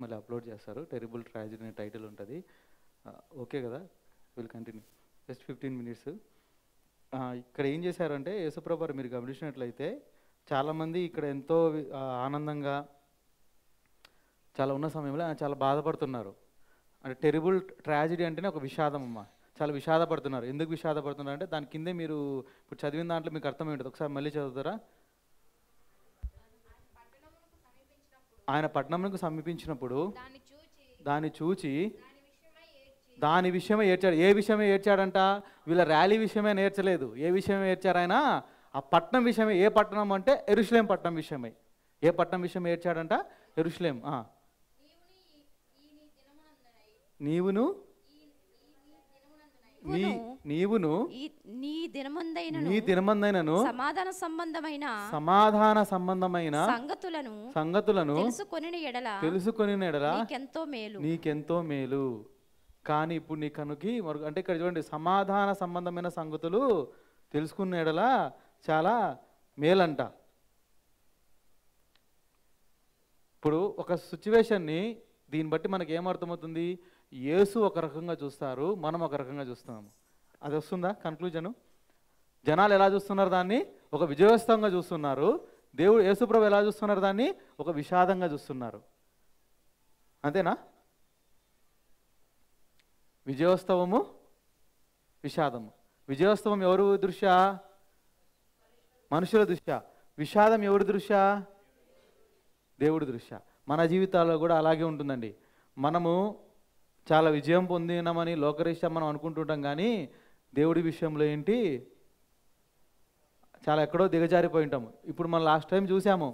మళ్ళీ అప్లోడ్ చేస్తారు. Terrible tragedy అనే టైటిల్ ఉంటుంది. ఓకే కదా, విల్ కంటిన్యూ. Just 15 minutes. ఇక్కడ ఏం చేశారంటే యేసుప్రభు మీరు గమనించినట్లయితే చాలామంది ఇక్కడ ఎంతో ఆనందంగా చాలా ఉన్న సమయంలో చాలా బాధపడుతున్నారు. అంటే టెరిబుల్ ట్రాజడీ అంటేనే ఒక విషాదం అమ్మ. చాలా విషాదపడుతున్నారు. ఎందుకు విషాదపడుతున్నారు అంటే దాని కిందే మీరు ఇప్పుడు చదివిన దాంట్లో మీకు అర్థమై ఉంటుంది. ఒకసారి మళ్ళీ చదువుతారా? ఆయన పట్టణంకు సమీపించినప్పుడు దాన్ని చూచి దాని విషయమే ఏడ్చాడు. ఏ విషయమే ఏడ్చాడంట? వీళ్ళ ర్యాలీ విషయమే నేర్చలేదు. ఏ విషయమే ఏడ్చారు ఆయన? ఆ పట్టణం విషయమే. ఏ పట్టణం అంటే యెరూషలేం పట్టణం విషయమై. ఏ పట్టణం విషయం ఏడ్చాడంట? యెరూషలేం. నీవును నీ దినమందైనను సమాధాన సంబంధమైన సంగతులను తెలుసుకొనిన ఎడల నీకెంతో మేలు. కానీ ఇప్పుడు నీ కనుకి అంటే ఇక్కడ చూడండి, సమాధాన సంబంధమైన సంగతులు తెలుసుకున్న ఎడల చాలా మేలంట. ఇప్పుడు ఒక సిచ్యువేషన్ని దీన్ని బట్టి మనకి ఏమర్థమవుతుంది? యేసు ఒక రకంగా చూస్తారు, మనం ఒక రకంగా చూస్తున్నాము. అది వస్తుందా కన్క్లూజను? జనాలు ఎలా చూస్తున్నారు దాన్ని? ఒక విజయోత్సవంగా చూస్తున్నారు. దేవుడు యేసుప్రభు ఎలా చూస్తున్నారు దాన్ని? ఒక విషాదంగా చూస్తున్నారు. అంతేనా? విజయోత్సవము, విషాదము. విజయోత్సవం ఎవరు దృష్ట్యా? మనుషుల దృష్ట్యా. విషాదం ఎవరి దృష్ట్యా? దేవుడి దృష్ట్యా. మన జీవితాల్లో కూడా అలాగే ఉంటుందండి. మనము చాలా విజయం పొందినామని లోకరీత్యా మనం అనుకుంటుంటాం, కానీ దేవుడి విషయంలో ఏంటి చాలా ఎక్కడో దిగజారిపోయి ఉంటాము. ఇప్పుడు మనం లాస్ట్ టైం చూసాము,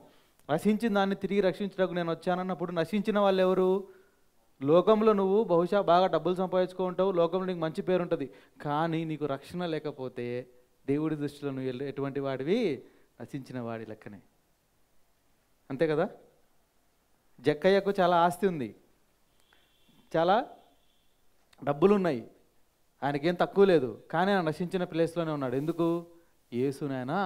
నశించిన దాన్ని తిరిగి రక్షించడానికి నేను వచ్చానన్నప్పుడు నశించిన వాళ్ళు ఎవరు? లోకంలో నువ్వు బహుశా బాగా డబ్బులు సంపాదించుకుంటావు, లోకంలో నీకు మంచి పేరు ఉంటుంది, కానీ నీకు రక్షణ లేకపోతే దేవుడి దృష్టిలో నువ్వు ఎటువంటి వాడివి? నశించిన వాడి లెక్కనే. అంతే కదా? జక్కయ్యకు చాలా ఆస్తి ఉంది, చాలా డబ్బులు ఉన్నాయి, ఆయనకేం తక్కువ లేదు, కానీ ఆయన నశించిన ప్లేస్లోనే ఉన్నాడు. ఎందుకు? యేసునైనా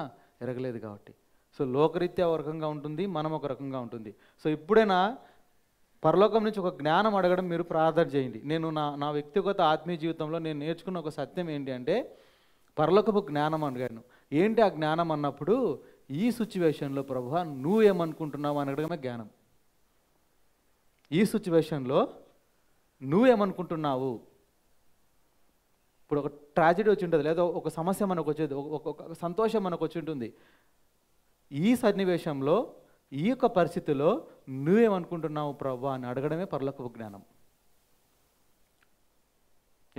ఎరగలేదు కాబట్టి. సో లోకరీత్యా ఒక రకంగా ఉంటుంది, మనం ఒక రకంగా ఉంటుంది. సో ఇప్పుడైనా పరలోకం నుంచి ఒక జ్ఞానం అడగడం మీరు ప్రార్థన చేయండి. నేను నా వ్యక్తిగత ఆత్మీయ జీవితంలో నేను నేర్చుకున్న ఒక సత్యం ఏంటి అంటే పరలోకపు జ్ఞానం అడిగాను. ఏంటి ఆ జ్ఞానం అన్నప్పుడు, ఈ సిచ్యువేషన్లో ప్రభువా నువ్వేమనుకుంటున్నావు అని అడగడమే జ్ఞానం. ఈ సిచ్యువేషన్లో నువ్వేమనుకుంటున్నావు? ఇప్పుడు ఒక ట్రాజడీ వచ్చి ఉంటుంది, లేదా ఒక సమస్య మనకు వచ్చేది, ఒక సంతోషం మనకు వచ్చి ఉంటుంది. ఈ సన్నివేశంలో, ఈ యొక్క పరిస్థితిలో నువ్వేమనుకుంటున్నావు ప్రభువా అని అడగడమే పరలోకపు జ్ఞానం.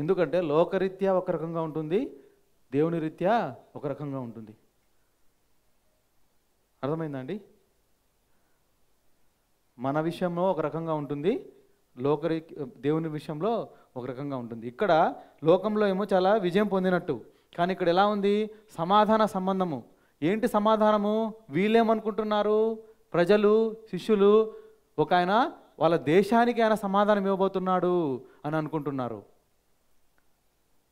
ఎందుకంటే లోకరీత్యా ఒక రకంగా ఉంటుంది, దేవుని రీత్యా ఒక రకంగా ఉంటుంది. అర్థమైందండి? మన విషయంలో ఒక రకంగా ఉంటుంది, దేవుని విషయంలో ఒక రకంగా ఉంటుంది. ఇక్కడ లోకంలో ఏమో చాలా విజయం పొందినట్టు, కానీ ఇక్కడ ఎలా ఉంది? సమాధాన సంబంధము. ఏంటి సమాధానము? వీళ్ళేమనుకుంటున్నారు? ప్రజలు, శిష్యులు, ఒక ఆయన వాళ్ళ దేశానికి ఆయన సమాధానం ఇవ్వబోతున్నాడు అని అనుకుంటున్నారు.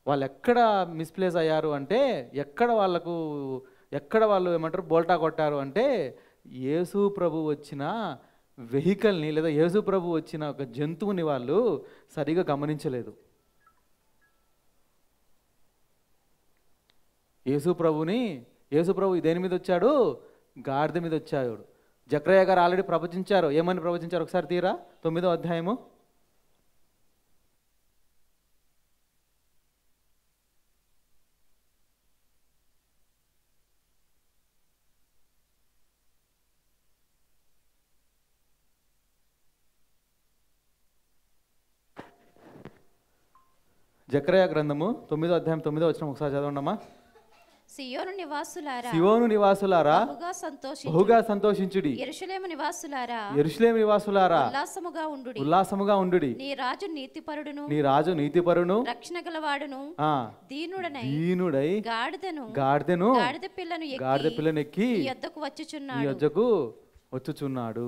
వాళ్ళు ఎక్కడ మిస్ప్లేస్ అయ్యారు అంటే, ఎక్కడ వాళ్ళు ఏమంటారు బోల్టా కొట్టారు అంటే, యేసు ప్రభు వచ్చిన వెహికల్ని లేదా యేసు ప్రభు వచ్చిన ఒక జంతువుని వాళ్ళు సరిగా గమనించలేదు. యేసు ప్రభు దేని మీద వచ్చాడు? గాడిద మీద వచ్చాడు. జకర్యా గారు ఆల్రెడీ ప్రవచించారు. ఏమని ప్రవచించారు? ఒకసారి తీరా 9వ అధ్యాయము. జకర్యా గ్రంథము 9వ అధ్యాయం 9వ వచనం ఒకసారి చదవండమ్మా. సియోను నివాసులారా బహుగా సంతోషించుడి, యెరూషలేము నివాసులారా ఉల్లాసముగా ఉండుడి. నీ రాజు నీతిపరుడును రక్షణ గలవాడును దీనుడై గాడిద పిల్లను ఎక్కి నీ యొద్దకు వచ్చుచున్నాడు.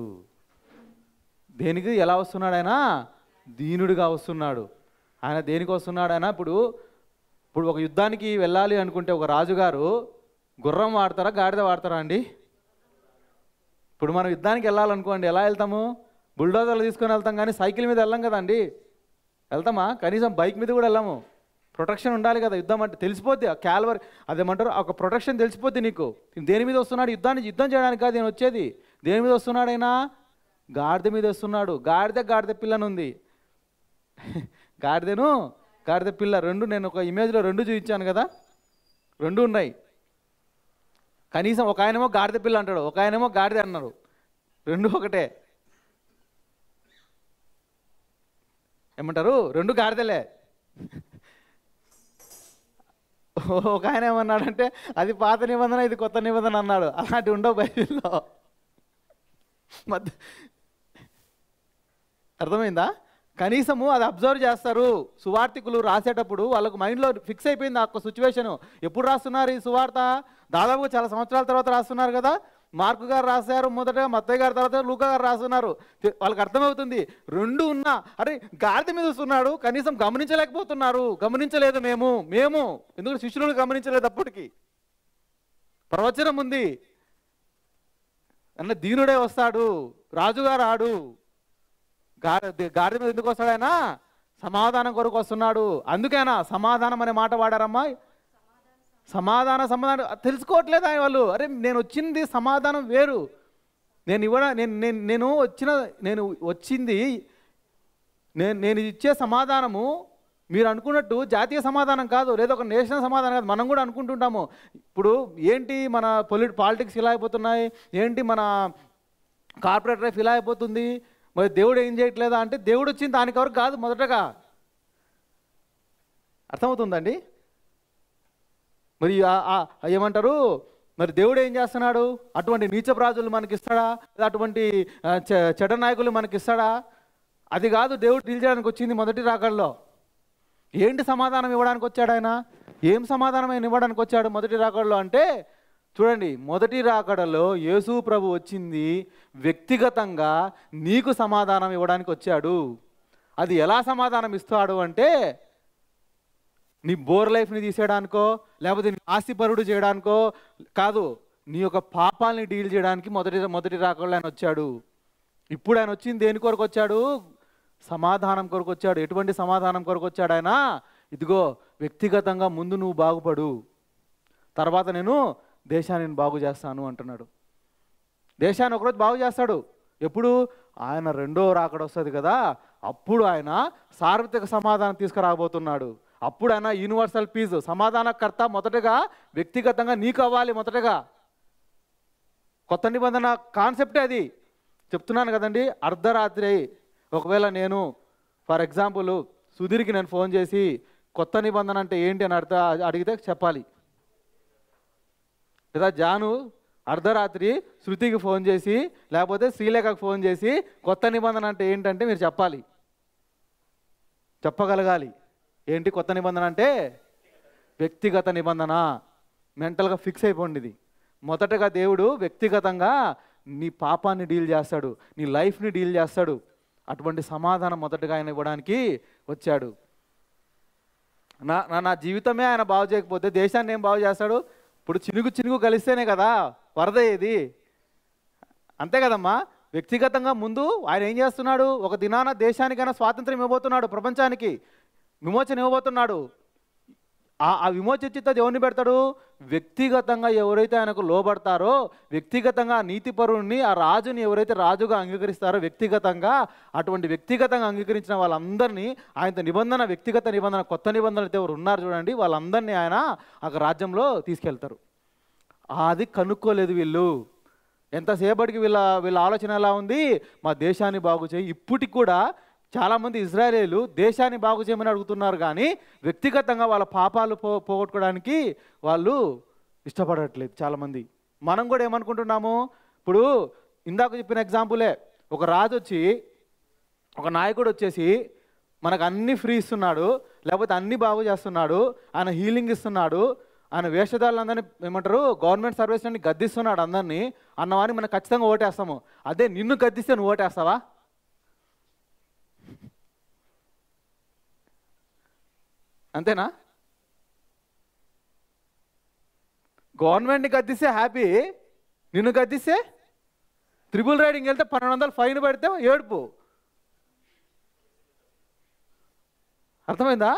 దేనికి ఎలా వస్తున్నాడు ఆయన? దీనుడిగా వస్తున్నాడు. ఆయన దేనికి వస్తున్నాడు? ఆయన ఇప్పుడు ఒక యుద్ధానికి వెళ్ళాలి అనుకుంటే ఒక రాజుగారు గుర్రం వాడతారా, గాడిద వాడతారా అండి? ఇప్పుడు మనం యుద్ధానికి వెళ్ళాలనుకోండి, ఎలా వెళ్తాము? బుల్డోజర్లు తీసుకొని వెళ్తాం కానీ సైకిల్ మీద వెళ్ళాం కదండి. వెళ్తామా? కనీసం బైక్ మీద కూడా వెళ్ళాము. ప్రొటెక్షన్ ఉండాలి కదా. యుద్ధం అంటే తెలిసిపోద్ది, ఆ క్యాల్వర్ అదేమంటారు, ఒక ప్రొటెక్షన్ తెలిసిపోద్ది నీకు. దేని మీద వస్తున్నాడు? యుద్ధం చేయడానికి కాదు నేను వచ్చేది. దేని మీద వస్తున్నాడైనా? గాడిద మీద వస్తున్నాడు. గాడిద పిల్లనుంది. గాడిద పిల్ల రెండు, నేను ఒక ఇమేజ్లో రెండు చూపించాను కదా, రెండు ఉన్నాయి. కనీసం ఒక ఆయనేమో గాడిద పిల్ల అంటాడు, ఒక ఆయనేమో గాడిద అన్నారు. రెండు ఒకటే. ఏమంటారు? రెండు గాడిదలే. ఒక ఆయన ఏమన్నాడంటే అది పాత నిబంధన, ఇది కొత్త నిబంధన అన్నాడు. అలాంటివి ఉండవు బైబిల్లో. అర్థమైందా? కనీసము అది అబ్జర్వ్ చేస్తారు. సువార్తికులు రాసేటప్పుడు వాళ్ళకు మైండ్లో ఫిక్స్ అయిపోయింది ఆ సిచ్యువేషను. ఎప్పుడు రాస్తున్నారు ఈ సువార్త? దాదాపుగా చాలా సంవత్సరాల తర్వాత రాస్తున్నారు కదా. మార్కు గారు రాశారు మొదట, మత్తయి గారు తర్వాత లూకా గారు రాస్తున్నారు. వాళ్ళకి అర్థమవుతుంది రెండు ఉన్నా, అరే గాడిద మీద వస్తున్నాడు, కనీసం గమనించలేకపోతున్నారు. గమనించలేదు మేము ఎందుకంటే శిష్యులను గమనించలేదు. అప్పటికి ప్రవచనం ఉంది అన్న, దీనుడే వస్తాడు, రాజుగారు ఆడు. గాడిద మీద ఎందుకు వస్తాడు ఆయన? సమాధానం కొరకు వస్తున్నాడు. అందుకేనా సమాధానం అనే మాట వాడారమ్మా. సమాధానం తెలుసుకోవట్లేదు ఆయన వాళ్ళు. అరే నేను వచ్చింది సమాధానం వేరు, నేను ఇచ్చే సమాధానము మీరు అనుకున్నట్టు జాతీయ సమాధానం కాదు, లేదా ఒక నేషనల్ సమాధానం కాదు. మనం కూడా అనుకుంటుంటాము ఇప్పుడు ఏంటి మన పాలిటిక్స్ ఇలా అయిపోతున్నాయి, ఏంటి మన కార్పొరేట్ లైఫ్ ఇలా అయిపోతుంది, మరి దేవుడు ఏం చేయట్లేదా అంటే దేవుడు వచ్చింది దానికి వరకు కాదు. మొదటగా అర్థమవుతుందండి. మరి ఏమంటారు, మరి దేవుడు ఏం చేస్తున్నాడు? అటువంటి నీచప్రాజులు మనకి ఇస్తాడా? అటువంటి చెడ్డ నాయకులు మనకి ఇస్తాడా? అది కాదు దేవుడు డీల్ చేయడానికి వచ్చింది మొదటి రాకడలో. ఏంటి సమాధానం ఇవ్వడానికి వచ్చాడు ఆయన? ఏం సమాధానం ఆయన ఇవ్వడానికి వచ్చాడు మొదటి రాకడలో అంటే చూడండి, మొదటి రాకడలో యేసు ప్రభు వచ్చింది వ్యక్తిగతంగా నీకు సమాధానం ఇవ్వడానికి వచ్చాడు. అది ఎలా సమాధానం ఇస్తాడు అంటే నీ బోర్ లైఫ్ని తీసేయడానికో, లేకపోతే నీ ఆస్తిపరుడు చేయడానికో కాదు, నీ యొక్క పాపాలని డీల్ చేయడానికి మొదటి రాకడలో ఆయన వచ్చాడు. ఇప్పుడు ఆయన వచ్చింది దేని కొరకు వచ్చాడు? సమాధానం కొరకు వచ్చాడు. ఎటువంటి సమాధానం కొరకు వచ్చాడు ఆయన? ఇదిగో వ్యక్తిగతంగా ముందు నువ్వు బాగుపడు, తర్వాత నేను దేశాన్ని బాగు చేస్తాను అంటున్నాడు. దేశాన్ని ఒకరోజు బాగు చేస్తాడు. ఎప్పుడు? ఆయన రెండో రాకడ వస్తుంది కదా, అప్పుడు ఆయన సార్వత్రిక సమాధానం తీసుకురాబోతున్నాడు. అప్పుడు ఆయన యూనివర్సల్ పీస్, సమాధానకర్త మొదటగా వ్యక్తిగతంగా నీకు అవ్వాలి. మొదటగా కొత్త నిబంధన కాన్సెప్టే అది. చెప్తున్నాను కదండి, అర్ధరాత్రి ఒకవేళ నేను ఫర్ ఎగ్జాంపుల్ సుధీర్కి నేను ఫోన్ చేసి కొత్త నిబంధన అంటే ఏంటి అని అడిగితే చెప్పాలి. లేదా జాను అర్ధరాత్రి శృతికి ఫోన్ చేసి లేకపోతే శ్రీలేఖకు ఫోన్ చేసి కొత్త నిబంధన అంటే ఏంటంటే మీరు చెప్పాలి, చెప్పగలగాలి. ఏంటి కొత్త నిబంధన అంటే? వ్యక్తిగత నిబంధన. మెంటల్గా ఫిక్స్ అయిపోండి. ఇది మొదటగా దేవుడు వ్యక్తిగతంగా నీ పాపాన్ని డీల్ చేస్తాడు, నీ లైఫ్ని డీల్ చేస్తాడు. అటువంటి సమాధానం మొదటగా ఆయన ఇవ్వడానికి వచ్చాడు. నా జీవితమే ఆయన బాగు చేయకపోతే దేశాన్ని ఏం బాగు చేస్తాడు? ఇప్పుడు చినుగు కలిస్తేనే కదా వరద ఏది, అంతే కదమ్మా. వ్యక్తిగతంగా ముందు ఆయన ఏం చేస్తున్నాడు? ఒక దినాన దేశానికైనా స్వాతంత్రం ఇవ్వబోతున్నాడు, ప్రపంచానికి విమోచన ఇవ్వబోతున్నాడు. ఆ విమోచించేది ఎవరిని పెడతాడు? వ్యక్తిగతంగా ఎవరైతే ఆయనకు లోబడతారో, వ్యక్తిగతంగా నీతిపరుణ్ణి, ఆ రాజుని ఎవరైతే రాజుగా అంగీకరిస్తారో వ్యక్తిగతంగా, అటువంటి వ్యక్తిగతంగా అంగీకరించిన వాళ్ళందరినీ ఆయనతో నిబంధన, వ్యక్తిగత నిబంధన, కొత్త నిబంధనలు అయితే ఎవరు ఉన్నారు చూడండి, వాళ్ళందరినీ ఆయన ఆ రాజ్యంలో తీసుకెళ్తారు. అది కనుక్కోలేదు వీళ్ళు. ఎంతసేపటికి వీళ్ళ ఆలోచన ఎలా ఉంది? మా దేశాన్ని బాగు చేయి. ఇప్పటికి కూడా చాలామంది ఇజ్రాయేలీలు దేశాన్ని బాగు చేయమని అడుగుతున్నారు, కానీ వ్యక్తిగతంగా వాళ్ళ పాపాలు పోగొట్టుకోవడానికి వాళ్ళు ఇష్టపడట్లేదు చాలామంది. మనం కూడా ఏమనుకుంటున్నాము? ఇప్పుడు ఇందాక చెప్పిన ఎగ్జాంపులే, ఒక రాజు వచ్చి, ఒక నాయకుడు వచ్చేసి మనకు అన్నీ ఫ్రీ ఇస్తున్నాడు, లేకపోతే అన్నీ బాగు చేస్తున్నాడు, ఆయన హీలింగ్ ఇస్తున్నాడు, ఆయన వేషధారులందరినీ ఏమంటారు గవర్నమెంట్ సర్వీస్ అని గద్దిస్తున్నాడు అందరినీ అన్నవాని మనం ఖచ్చితంగా ఓటేస్తాము. అదే నిన్ను గద్దిస్తే నువ్వు ఓటేస్తావా? అంతేనా? గవర్నమెంట్ని గద్దిస్తే హ్యాపీ, నిన్ను గద్దిస్తే త్రిబుల్ రైడింగ్ వెళ్తే 1200 ఫైన్ పడితే ఏడుపు. అర్థమైందా?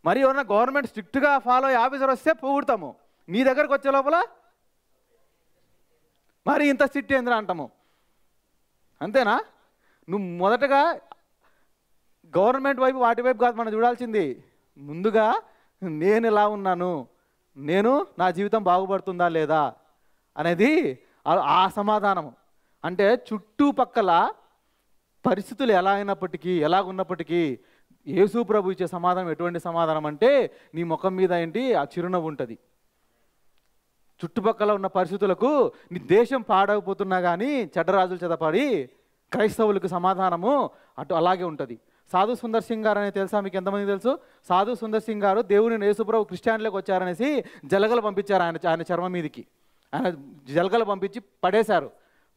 మరి ఏమన్నా గవర్నమెంట్ స్ట్రిక్ట్గా ఫాలో అయ్యే ఆఫీసర్ వస్తే పొగుడతాము, నీ దగ్గరకు వచ్చే లోపల మరి ఇంత స్ట్రిక్ట్ ఏంద్రా అంటాము. అంతేనా? నువ్వు మొదటగా గవర్నమెంట్ వైపు వాటి వైపు కాదు మనం చూడాల్సింది, ముందుగా నేను ఎలా ఉన్నాను, నేను నా జీవితం బాగుపడుతుందా లేదా అనేది ఆ సమాధానము. అంటే చుట్టుపక్కల పరిస్థితులు ఎలా అయినప్పటికీ ఎలాగున్నప్పటికీ యేసు ప్రభు ఇచ్చే సమాధానం ఎటువంటి సమాధానం అంటే నీ ముఖం మీద ఏంటి ఆ చిరునవ్వు ఉంటుంది. చుట్టుపక్కల ఉన్న పరిస్థితులకు నీ దేశం పాడైపోతున్నా కానీ చెడ్డరాజుల చేతపడి క్రైస్తవులకు సమాధానము అలాగే ఉంటుంది. సాధు సుందర్ సింగ్ గారు అనేది తెలుసా మీకు? ఎంతమంది తెలుసు? సాధు సుందర్ సింగ్ గారు దేవుని యేసుప్రభు క్రిస్టియానిలోకి వచ్చారనేసి జలగలు పంపించారు ఆయన చర్మం మీదకి. ఆయన జలగలు పంపించి పడేశారు.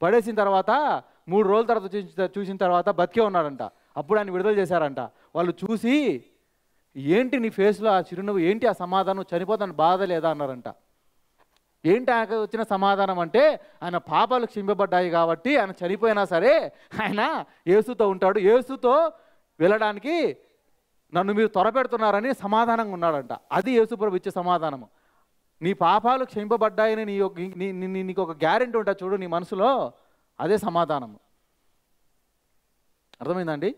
పడేసిన తర్వాత 3 రోజుల తర్వాత చూసిన తర్వాత బతికే ఉన్నాడంట. అప్పుడు ఆయన విడుదల చేశారంట. వాళ్ళు చూసి ఏంటి నీ ఫేస్లో ఆ చిరునవ్వు, ఏంటి ఆ సమాధానం, చనిపోతాను బాధ లేదా అన్నారంట. ఏంటి ఆయనకు వచ్చిన సమాధానం అంటే ఆయన పాపాలు క్షమింపబడ్డాయి కాబట్టి ఆయన చనిపోయినా సరే ఆయన యేసుతో ఉంటాడు, యేసుతో వెళ్ళడానికి నన్ను మీరు త్వరపెడుతున్నారని సమాధానంగా ఉన్నాడంట. అది యేసుప్రభు ఇచ్చే సమాధానము. నీ పాపాలు క్షమింపబడ్డాయని నీకు ఒక గ్యారెంటీ ఉంటుంది చూడు నీ మనసులో, అదే సమాధానము. అర్థమైందండి?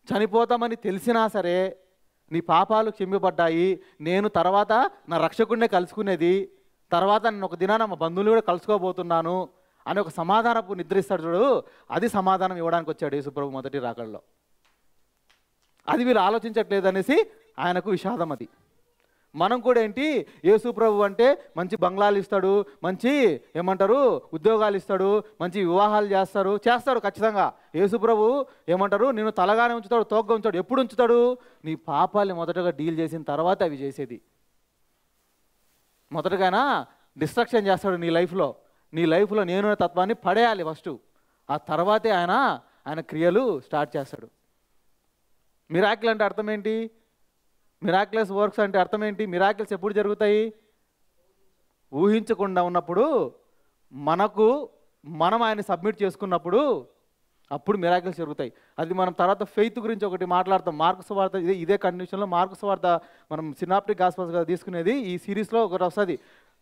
చనిపోతామని తెలిసినా సరే నీ పాపాలు క్షమింపబడ్డాయి, నేను తర్వాత నా రక్షకుడినే కలుసుకునేది, తర్వాత నేను ఒక దినాన మా బంధువులు కూడా కలుసుకోబోతున్నాను అని ఒక సమాధానపు నిద్రిస్తాడు చూడు, అది సమాధానం ఇవ్వడానికి వచ్చాడు యేసుప్రభు మొదటి రాకడలో. అది వీళ్ళు ఆలోచించట్లేదు అనేసి ఆయనకు విషాదం. అది మనం కూడా ఏంటి, యేసుప్రభు అంటే మంచి బంగ్లాలు ఇస్తాడు, మంచి ఏమంటారు ఉద్యోగాలు ఇస్తాడు, మంచి వివాహాలు చేస్తాడు ఖచ్చితంగా. యేసుప్రభు ఏమంటారు నిన్ను తలగానే ఉంచుతాడు, తోగ్గా ఉంచుతాడు. ఎప్పుడు ఉంచుతాడు? నీ పాపాలని మొదటగా డీల్ చేసిన తర్వాత అవి చేసేది. మొదటగానా డిస్ట్రక్షన్ చేస్తాడు నీ లైఫ్లో నేను తత్వాన్ని పడేయాలి ఫస్ట్, ఆ తర్వాతే ఆయన క్రియలు స్టార్ట్ చేస్తాడు. మిరాకిల్ అంటే అర్థం ఏంటి? మిరాకిలస్ వర్క్స్ అంటే అర్థం ఏంటి? మిరాకిల్స్ ఎప్పుడు జరుగుతాయి? ఊహించకుండా ఉన్నప్పుడు, మనం ఆయన సబ్మిట్ చేసుకున్నప్పుడు అప్పుడు మిరాకిల్స్ జరుగుతాయి. అది మనం తర్వాత ఫెయిత్ గురించి ఒకటి మాట్లాడతాం. మార్కు సువార్త ఇదే కండిషన్లో మార్కు సువార్త మనం సినాప్టిక్ గాస్పెల్స్గా తీసుకునేది ఈ సిరీస్లో ఒకటి వస్తుంది.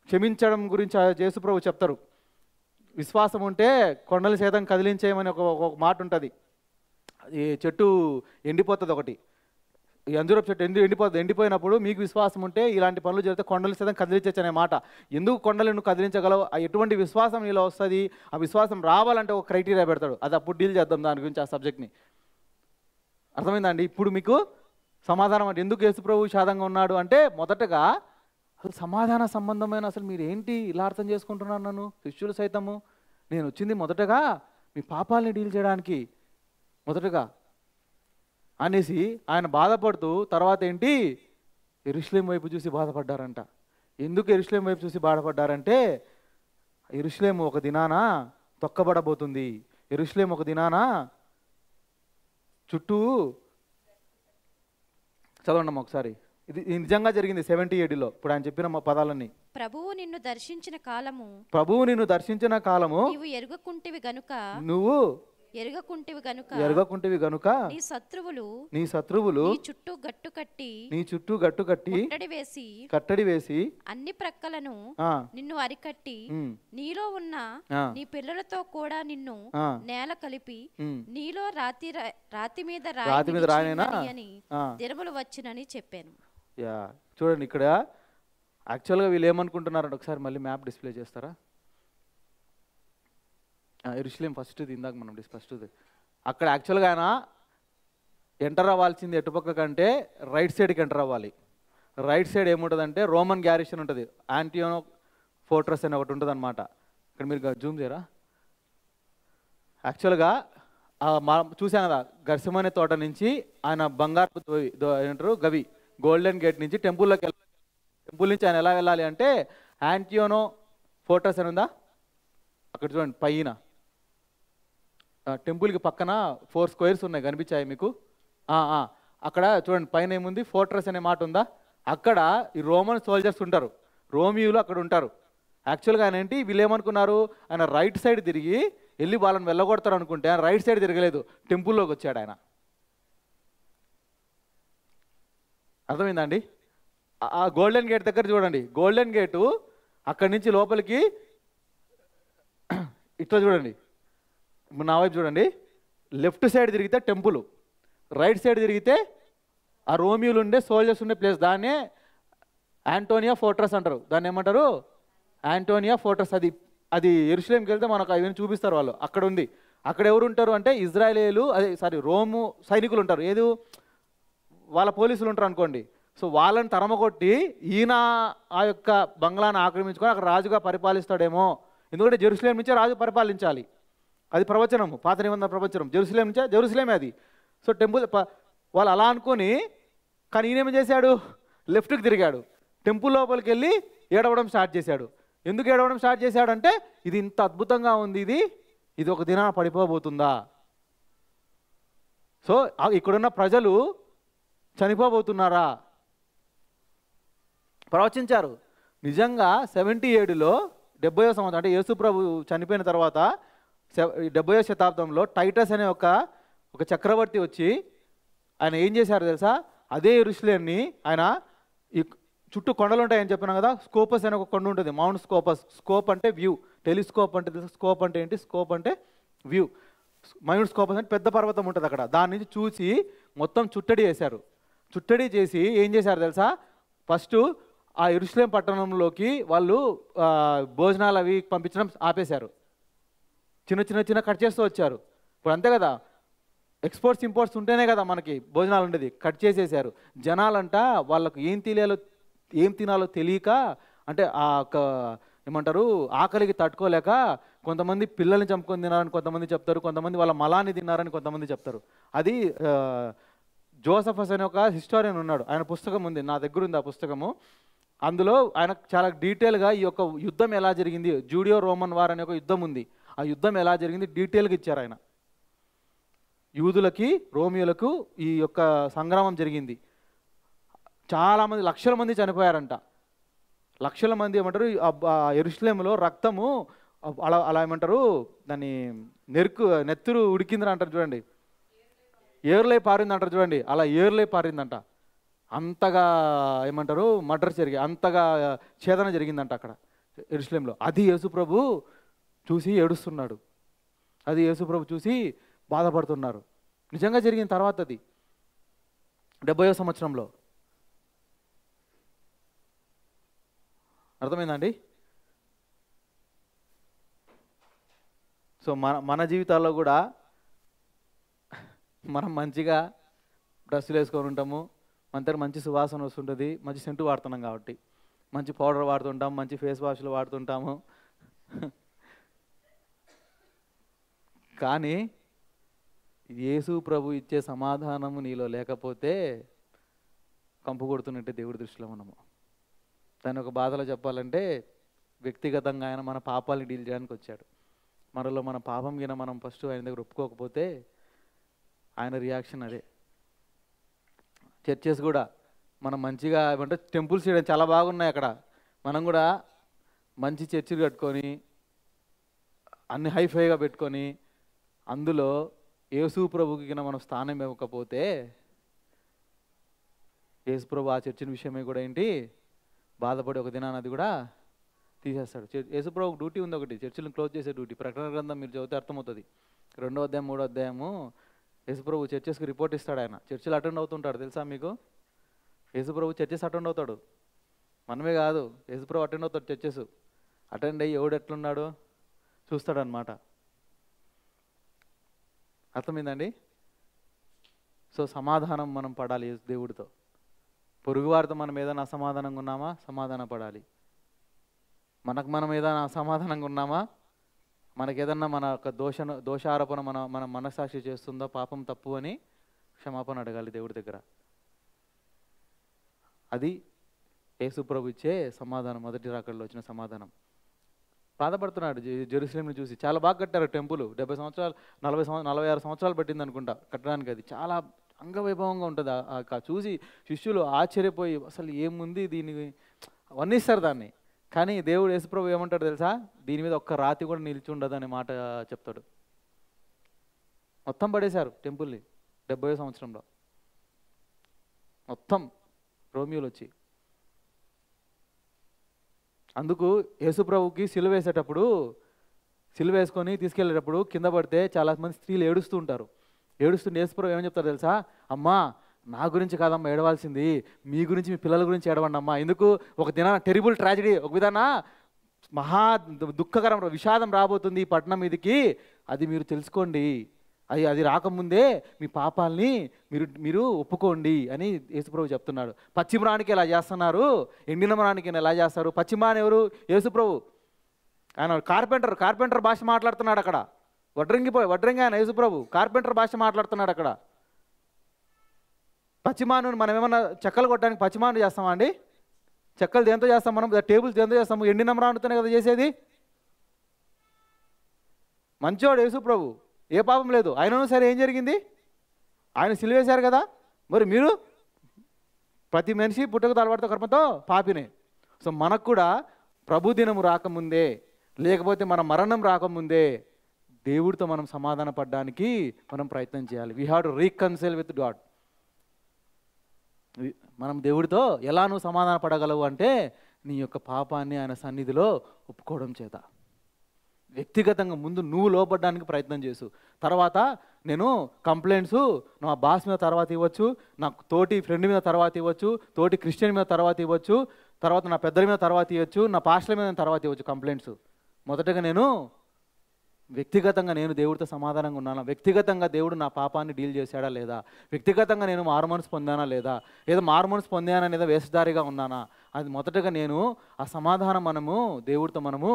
క్షమించడం గురించి యేసుప్రభు చెప్తారు. విశ్వాసం ఉంటే కొండలు సైతం కదిలించేయమని ఒక మాట ఉంటుంది. ఈ చెట్టు ఎండిపోతుంది ఒకటి, ఈ అంజూరపు చెట్టు ఎండిపోయినప్పుడు మీకు విశ్వాసం ఉంటే ఇలాంటి పనులు జరిగితే కొండలు సైతం కదిలించచ్చు అనే మాట. ఎందుకు కొండలను కదిలించగలవు? ఎటువంటి విశ్వాసం నీలో వస్తుంది? ఆ విశ్వాసం రావాలంటే ఒక క్రైటీరియా పెడతాడు. అది అప్పుడు డీల్ చేద్దాం దాని గురించి, ఆ సబ్జెక్ట్ని. అర్థమైందండి? ఇప్పుడు మీకు సమాధానం అంటే ఎందుకు యేసుప్రభు విషాదంగా ఉన్నాడు అంటే మొదటగా అసలు సమాధాన సంబంధమైన అసలు మీరు ఏంటి ఇలా అర్థం చేసుకుంటున్నారు నన్ను శిష్యులు సైతము? నేను వచ్చింది మొదటగా మీ పాపాలని డీల్ చేయడానికి మొదటగా అనేసి ఆయన బాధపడుతూ తర్వాత ఏంటి యెరూషలేము వైపు చూసి బాధపడ్డారంట. ఎందుకు యెరూషలేము వైపు చూసి బాధపడ్డారంటే యెరూషలేము ఒక దినాన తొక్కబడబోతుంది, యెరూషలేము ఒక దినాన చుట్టూ చదవండి ఒకసారి. ఇది నిజంగా జరిగింది 70 AD. ఇప్పుడు ఆయన చెప్పిన పదాలన్నీ. ప్రభువు నిన్ను దర్శించిన కాలము నువ్వు ఎరుగకుంటివి గనుక నీ శత్రువులు నీ చుట్టూ గట్టు కట్టి కట్టడి వేసి అన్ని ప్రక్కలను నిన్ను అరికట్టి నీలో ఉన్న నీ పిల్లలతో కూడా నిన్ను నేల కలిపి నీలో రాతి మీద రాయని దినములు వచ్చినని చెప్పాను. చూడండి ఇక్కడ యాక్చువల్గా వీళ్ళు ఏమనుకుంటున్నారంటే ఒకసారి మళ్ళీ మ్యాప్ డిస్ప్లే చేస్తారా? యెరూషలేం ఫస్ట్ది, ఇందాక మనం ఫస్ట్ది. అక్కడ యాక్చువల్గా ఆయన ఎంటర్ అవ్వాల్సింది ఎటుపక్క కంటే రైట్ సైడ్కి ఎంటర్ అవ్వాలి. రైట్ సైడ్ ఏముంటుందంటే రోమన్ గ్యారిషన్ ఉంటుంది, యాంటియోనో ఫోర్ట్రస్ అని ఒకటి ఉంటుంది అనమాట. ఇక్కడ మీరు జూమ్ చేయరా? యాక్చువల్గా చూసాను కదా, గర్సమనే తోట నుంచి ఆయన బంగారు ఏమంటారు గవి గోల్డెన్ గేట్ నుంచి టెంపుల్లోకి వెళ్ళాలి. టెంపుల్ నుంచి ఆయన ఎలా వెళ్ళాలి అంటే యాంటియోనో ఫోర్ట్రస్ అని ఉందా అక్కడ చూడండి, పైన టెంపుల్కి పక్కన 4 స్క్వేర్స్ ఉన్నాయి, కనిపించాయి మీకు? అక్కడ చూడండి పైన ఏముంది, ఫోర్ట్రస్ అనే మాట ఉందా? అక్కడ ఈ రోమన్ సోల్జర్స్ ఉంటారు, రోమియోలు అక్కడ ఉంటారు. యాక్చువల్గా ఆయన ఏంటి, వీళ్ళు ఏమనుకున్నారు, ఆయన రైట్ సైడ్ తిరిగి వెళ్ళి వాళ్ళని వెళ్ళగొడతారు అనుకుంటే ఆయన రైట్ సైడ్ తిరగలేదు, టెంపుల్లోకి వచ్చాడు ఆయన. అర్థమైందండి? ఆ గోల్డెన్ గేట్ దగ్గర చూడండి, గోల్డెన్ గేటు అక్కడి నుంచి లోపలికి ఇట్లా చూడండి, నా వైపు చూడండి, లెఫ్ట్ సైడ్ తిరిగితే టెంపుల్, రైట్ సైడ్ తిరిగితే ఆ రోమియోలు ఉండే సోల్జర్స్ ఉండే ప్లేస్, దాన్నే యాంటోనియా ఫోర్ట్రస్ అంటారు. దాన్ని ఏమంటారు? Antonio fortress. అది యెరూషలేంకి వెళ్తే మనకు అవన్నీ చూపిస్తారు వాళ్ళు. అక్కడ ఉంది. అక్కడ ఎవరు ఉంటారు అంటే ఇజ్రాయేలీలు, రోము సైనికులు ఉంటారు. ఏది, వాళ్ళ పోలీసులు ఉంటారు అనుకోండి. సో వాళ్ళని తరమగొట్టి ఈయన ఆ యొక్క బంగ్లాను ఆక్రమించుకొని అక్కడ రాజుగా పరిపాలిస్తాడేమో. ఎందుకంటే జెరూసలేం నుంచే రాజు పరిపాలించాలి. అది ప్రవచనము, పాత నిబంధన ప్రవచనం. జెరూసలేమే అది. సో టెంపుల్ వాళ్ళు అలా అనుకొని, కానీ ఈయనేం చేశాడు, లెఫ్ట్కి తిరిగాడు, టెంపుల్ లోపలికి వెళ్ళి ఏడవడం స్టార్ట్ చేశాడు. ఎందుకు ఏడవడం స్టార్ట్ చేశాడంటే ఇది ఇంత అద్భుతంగా ఉంది, ఇది ఒక దినాన పడిపోబోతుందా. సో ఇక్కడున్న ప్రజలు చనిపోబోతున్నారా, ప్రవచించారు. నిజంగా 77లో 70వ సంవత్సరం అంటే యేసు ప్రభు చనిపోయిన తర్వాత 70వ శతాబ్దంలో టైటస్ అనే ఒక చక్రవర్తి వచ్చి ఆయన ఏం చేశారు తెలుసా, అదే యెరూషలేంని ఆయన ఈ చుట్టూ కొండలు ఉంటాయని చెప్పినా కదా, స్కోపస్ అనే ఒక కొండ ఉంటుంది, మౌంట్ స్కోపస్. స్కోప్ అంటే వ్యూ, టెలిస్కోప్ అంటే తెలుసా, స్కోప్ అంటే ఏంటి, స్కోప్ అంటే వ్యూ. మౌంట్ స్కోపస్ అంటే పెద్ద పర్వతం ఉంటుంది అక్కడ, దాని నుంచి చూసి మొత్తం చుట్టడి చేశారు. చుట్టడి చేసి ఏం చేశారు తెలుసా, ఫస్ట్ ఆ యెరూషలేం పట్టణంలోకి వాళ్ళు భోజనాలు అవి పంపించడం ఆపేశారు. చిన్న చిన్న కట్ చేస్తూ వచ్చారు. ఇప్పుడు అంతే కదా, ఎక్స్పోర్ట్స్ ఇంపోర్ట్స్ ఉంటేనే కదా మనకి భోజనాలు ఉండేది. కట్ చేసేసారు. జనాలంట వాళ్ళకు ఏం తినాలో తెలియక, అంటే ఏమంటారు, ఆకలికి తట్టుకోలేక కొంతమంది పిల్లల్ని చంపుకొని తినారని కొంతమంది చెప్తారు, కొంతమంది వాళ్ళ మలాన్ని తిన్నారని కొంతమంది చెప్తారు. అది జోసఫస్ అనే ఒక హిస్టారియన్ ఉన్నాడు, ఆయన పుస్తకం ఉంది, నా దగ్గర ఉంది ఆ పుస్తకము. అందులో ఆయన చాలా డీటెయిల్గా ఈ యొక్క యుద్ధం ఎలా జరిగింది, జూడియో రోమన్ వార్ అనే ఒక యుద్ధం ఉంది, ఆ యుద్ధం ఎలా జరిగింది డీటెయిల్గా ఇచ్చారు ఆయన. యూదులకి రోమియోలకు ఈ యొక్క సంగ్రామం జరిగింది. చాలామంది, లక్షల మంది చనిపోయారంట. లక్షల మంది ఏమంటారు, యెరూషలేములో రక్తము అలా ఏమంటారు దాన్ని, నెత్తురు ఉడికిందని అంటారు చూడండి, ఏర్లై పారింది అంటారు చూడండి, అలా ఏర్లై పారిందంట. అంతగా ఏమంటారు మర్డర్ జరిగి, అంతగా ఛేదన జరిగిందంట అక్కడ యెరూషలేంలో. అది యేసుప్రభు చూసి ఏడుస్తున్నాడు, అది యేసుప్రభు చూసి బాధపడుతున్నారు. నిజంగా జరిగిన తర్వాత అది 70వ సంవత్సరంలో. అర్థమైందండి? సో మన జీవితాల్లో కూడా మనం మంచిగా డ్రెస్సులు వేసుకొని ఉంటాము, మన దగ్గర మంచి సువాసన వస్తుంటుంది, మంచి సెంటు వాడుతున్నాం కాబట్టి, మంచి పౌడర్ వాడుతుంటాం, మంచి ఫేస్ వాష్లు వాడుతుంటాము. కానీ యేసు ప్రభు ఇచ్చే సమాధానము నీలో లేకపోతే కంపు కొడుతున్నట్టే దేవుడి దృష్టిలో మనము. దాని ఒక బాధలో చెప్పాలంటే వ్యక్తిగతంగా ఆయన మన పాపాలని డీల్ చేయడానికి వచ్చాడు. మనలో మన పాపం గిన మనం ఫస్ట్ ఆయన దగ్గర ఒప్పుకోకపోతే ఆయన రియాక్షన్ అదే. చర్చెస్ కూడా మనం మంచిగా ఏమంటే టెంపుల్స్ చేయడం చాలా బాగున్నాయి అక్కడ, మనం కూడా మంచి చర్చిలు కట్టుకొని అన్ని హైఫైగా పెట్టుకొని అందులో యేసు ప్రభుకి మనం స్థానం ఇవ్వకపోతే యేసు ప్రభు ఆ చర్చిని విషయమే కూడా ఏంటి బాధపడి ఒక దినాన్ని అది కూడా తీసేస్తాడు. యేసు ప్రభు డ్యూటీ ఉంది ఒకటి, చర్చిలను క్లోజ్ చేసే డ్యూటీ. ప్రకటన గ్రంథం మీరు చదివితే అర్థమవుతుంది. 2వ అధ్యాయం 3వ అధ్యాయము యేసు ప్రభు చర్చెస్కి రిపోర్ట్ ఇస్తాడు. ఆయన చర్చిలు అటెండ్ అవుతుంటాడు తెలుసా మీకు? యేసు ప్రభు చర్చెస్ అటెండ్ అవుతాడు, మనమే కాదు, యేసు ప్రభు అటెండ్ అవుతాడు చర్చెస్. అటెండ్ అయ్యి ఎవడు ఎట్లున్నాడో చూస్తాడనమాట. అర్థమైందండి? సో సమాధానం మనం పడాలి దేవుడితో. పొరుగువారితో మనం ఏదైనా అసమాధానంగా ఉన్నామా, సమాధాన పడాలి. మనకు మనం ఏదైనా అసమాధానంగా ఉన్నామా, మనకేదన్నా మన యొక్క దోషారోపణ మన మనస్సాక్షి చేస్తుందో, పాపం తప్పు అని క్షమాపణ అడగాలి దేవుడి దగ్గర. అది యేసు ప్రభు ఇచ్చే సమాధానం, మొదటి రాకడలో వచ్చిన సమాధానం. బాధపడుతున్నాడు జెరూసలేంని చూసి. చాలా బాగా కట్టారు టెంపుల్, 70 సంవత్సరాలు 46 సంవత్సరాలు పట్టింది అనుకుంటా కట్టడానికి. అది చాలా అంగవైభవంగా ఉంటుంది. చూసి శిష్యులు ఆశ్చర్యపోయి అసలు ఏముంది దీన్ని వర్ణిస్తారు దాన్ని. కానీ దేవుడు యేసుప్రభు ఏమంటాడు తెలుసా, దీని మీద ఒక్క రాతి కూడా నిలిచి ఉండదు అనే మాట చెప్తాడు. మొత్తం పడేశారు టెంపుల్ని 70వ సంవత్సరంలో, మొత్తం రోమియోలు వచ్చి. అందుకు యేసుప్రభుకి సిలువ వేసేటప్పుడు, సిలువ వేసుకొని తీసుకెళ్ళేటప్పుడు కింద పడితే చాలామంది స్త్రీలు ఏడుస్తూ ఉంటారు. ఏడుస్తుంటే యేసుప్రభు ఏమని చెప్తారు తెలుసా, అమ్మా నా గురించి కాదమ్మా ఏడవాల్సింది, మీ గురించి మీ పిల్లల గురించి ఏడవండి అమ్మా. ఎందుకు, ఒక దిన టెరిబుల్ ట్రాజడీ, ఒక విధాన మహా దుఃఖకరం విషాదం రాబోతుంది ఈ పట్టణం మీదకి, అది మీరు తెలుసుకోండి, అది రాకముందే మీ పాపాలని మీరు ఒప్పుకోండి అని యేసుప్రభు చెప్తున్నాడు. పశ్చిమరానికి ఎలా చేస్తున్నారు, ఎండిన మరానికి ఎలా చేస్తారు. పశ్చిమాని ఎవరు, యేసుప్రభు. ఆయన కార్పెంటర్ భాష మాట్లాడుతున్నాడు అక్కడ. వడ్రంగి ఆయన యేసుప్రభు కార్పెంటర్ భాష మాట్లాడుతున్నాడు అక్కడ. పశ్చిమాను మనం ఏమన్నా చెక్కలు కొట్టడానికి పశ్చిమాను చేస్తామా అండి? చెక్కలు దేంతో చేస్తాం మనం? టేబుల్స్ దేంతో చేస్తాము? ఎండిన మరానితోనే కదా చేసేది. మంచివాడు యేసుప్రభు, ఏ పాపం లేదు. ఆయనను సరే ఏం జరిగింది, ఆయన సిలువేశారు కదా. మరి మీరు ప్రతి మనిషి పుట్టుక తలబడితో కర్మతో పాపినే. సో మనకు కూడా ప్రభు దినము రాకముందే, లేకపోతే మన మరణం రాకముందే దేవుడితో మనం సమాధాన పడడానికి మనం ప్రయత్నం చేయాలి. We have to reconcile with God. మనం దేవుడితో ఎలా నువ్వు సమాధాన పడగలవు అంటే, నీ యొక్క పాపాన్ని ఆయన సన్నిధిలో ఒప్పుకోవడం చేత. వ్యక్తిగతంగా ముందు నువ్వు లోపడడానికి ప్రయత్నం చేసు. తర్వాత నేను కంప్లైంట్స్ నా బాస్ మీద తర్వాత ఇవ్వచ్చు, నాకు తోటి ఫ్రెండ్ మీద తర్వాత ఇవ్వచ్చు, తోటి క్రిస్టియన్ మీద తర్వాత ఇవ్వచ్చు, తర్వాత నా పెద్దల మీద తర్వాత ఇవ్వచ్చు, నా పాస్టర్ల మీద తర్వాత ఇవ్వచ్చు కంప్లైంట్స్. మొదటగా నేను వ్యక్తిగతంగా నేను దేవుడితో సమాధానంగా ఉన్నానా, వ్యక్తిగతంగా దేవుడు నా పాపాన్ని డీల్ చేశాడా లేదా, వ్యక్తిగతంగా నేను మారుమనసు పొందానా లేదా, ఏదో మారుమనసు పొందానా లేదా వేషధారిగా ఉన్నానా, అది మొదటగా నేను ఆ సమాధానం మనము దేవుడితో మనము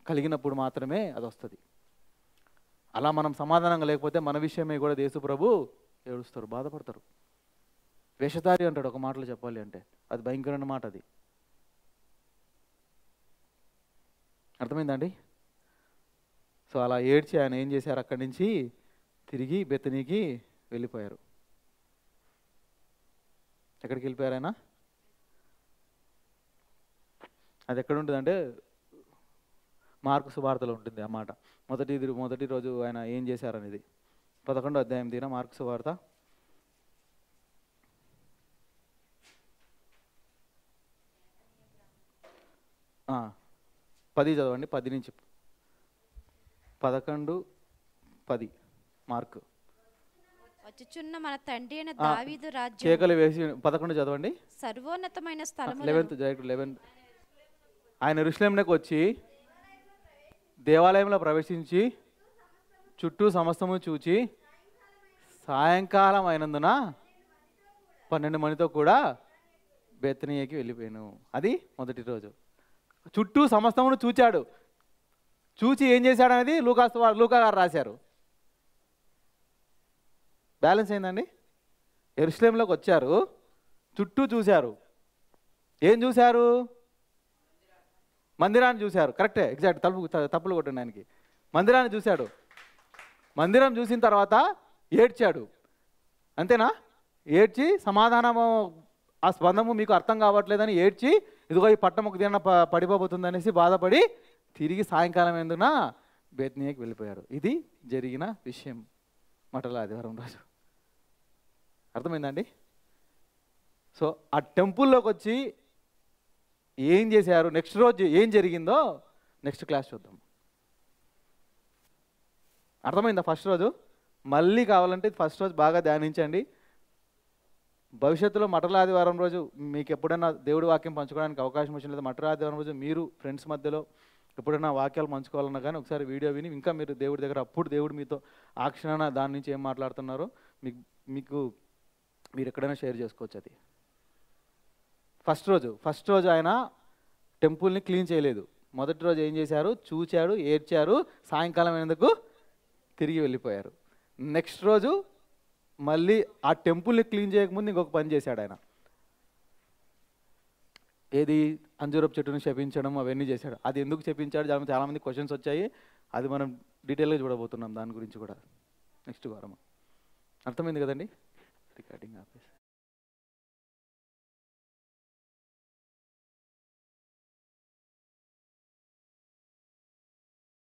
కలిగినప్పుడు మాత్రమే అది వస్తుంది. అలా మనం సమాధానంగా లేకపోతే మన విషయమే కూడా యేసుప్రభు ఏడుస్తారు, బాధపడతారు. వేషధారి అంటాడు ఒక మాటలో చెప్పాలి అంటే, అది భయంకరమైన మాట. అది అర్థమైందండి? సో అలా ఏడ్చి ఆయన ఏం చేశారు, అక్కడి నుంచి తిరిగి బెతనీకి వెళ్ళిపోయారు. ఎక్కడికి వెళ్ళిపోయారు ఆయన? అది ఎక్కడ ఉంటుందంటే మార్కు సువార్తలో ఉంటుంది ఆ మాట. మొదటి రోజు ఆయన ఏం చేశారనేది 11వ అధ్యాయం తీరా మార్కు సువార్త. ఆ, 10 చదవండి, 10 నుంచి 11:10 మార్కు. వచ్చుచున్న మన తండ్రి అయిన దావీదు రాజ్యం కేకలు వేసి 11 చదవండి. సర్వోన్నతమైన స్థలము 11 ఆయన యెరూషలేమునకు వచ్చి దేవాలయంలో ప్రవేశించి చుట్టూ సమస్తము చూచి సాయంకాలం అయినందున 12 మందితో కూడా బెతనీయకి వెళ్ళిపోయాను. అది మొదటి రోజు. చుట్టూ సమస్తమును చూచాడు. చూచి ఏం చేశాడు అనేది లూకా గారు రాశారు. బ్యాలెన్స్ అయిందండి. యెరూషలేములోకి వచ్చారు, చుట్టూ చూశారు. ఏం చూశారు? మందిరాన్ని చూశారు. కరెక్టే, ఎగ్జాక్ట్. తప్పులు కొట్టండి ఆయనకి. మందిరాన్ని చూశాడు. మందిరం చూసిన తర్వాత ఏడ్చాడు. అంతేనా? ఏడ్చి సమాధానము ఆ స్పందము మీకు అర్థం కావట్లేదని ఏడ్చి, ఇదిగో ఈ పట్టణం ఒక దిన పడిపోతుంది అనేసి బాధపడి తిరిగి సాయంకాలం ఎందున బెత్నీయకి వెళ్ళిపోయారు. ఇది జరిగిన విషయం మటల ఆదివారం రోజు. అర్థమైందండి? సో ఆ టెంపుల్లోకి వచ్చి ఏం చేశారు, నెక్స్ట్ రోజు ఏం జరిగిందో నెక్స్ట్ క్లాస్ చూద్దాం. అర్థమైందా? ఫస్ట్ రోజు మళ్ళీ కావాలంటే ఫస్ట్ రోజు బాగా ధ్యానించండి. భవిష్యత్తులో మటల ఆదివారం రోజు మీకు ఎప్పుడైనా దేవుడి వాక్యం పంచుకోవడానికి అవకాశం వచ్చిన లేదా మటల ఆదివారం రోజు మీరు ఫ్రెండ్స్ మధ్యలో ఎప్పుడైనా వాక్యాలు పంచుకోవాలన్నా కానీ ఒకసారి వీడియో విని ఇంకా మీరు దేవుడి దగ్గర అప్పుడు దేవుడు మీతో ఆ క్షణాన దాని నుంచి ఏం మాట్లాడుతున్నారో మీరు ఎక్కడైనా షేర్ చేసుకోవచ్చు. అది ఫస్ట్ రోజు ఆయన టెంపుల్ని క్లీన్ చేయలేదు. మొదటి రోజు ఏం చేశారు? చూచాడు, ఏడ్చారు, సాయంకాలం అయినందుకు తిరిగి వెళ్ళిపోయారు. నెక్స్ట్ రోజు మళ్ళీ ఆ టెంపుల్ని క్లీన్ చేయకముందు ఇంకొక పని చేశాడు ఆయన. ఏది? అంజూరపు చెట్టును శపించడం, అవన్నీ చేశాడు. అది ఎందుకు శపించాడు? చాలామంది క్వశ్చన్స్ వచ్చాయి. అది మనం డీటెయిల్గా చూడబోతున్నాం దాని గురించి కూడా నెక్స్ట్ వారం. అర్థమైంది కదండి? రికార్డింగ్ ఆపేసి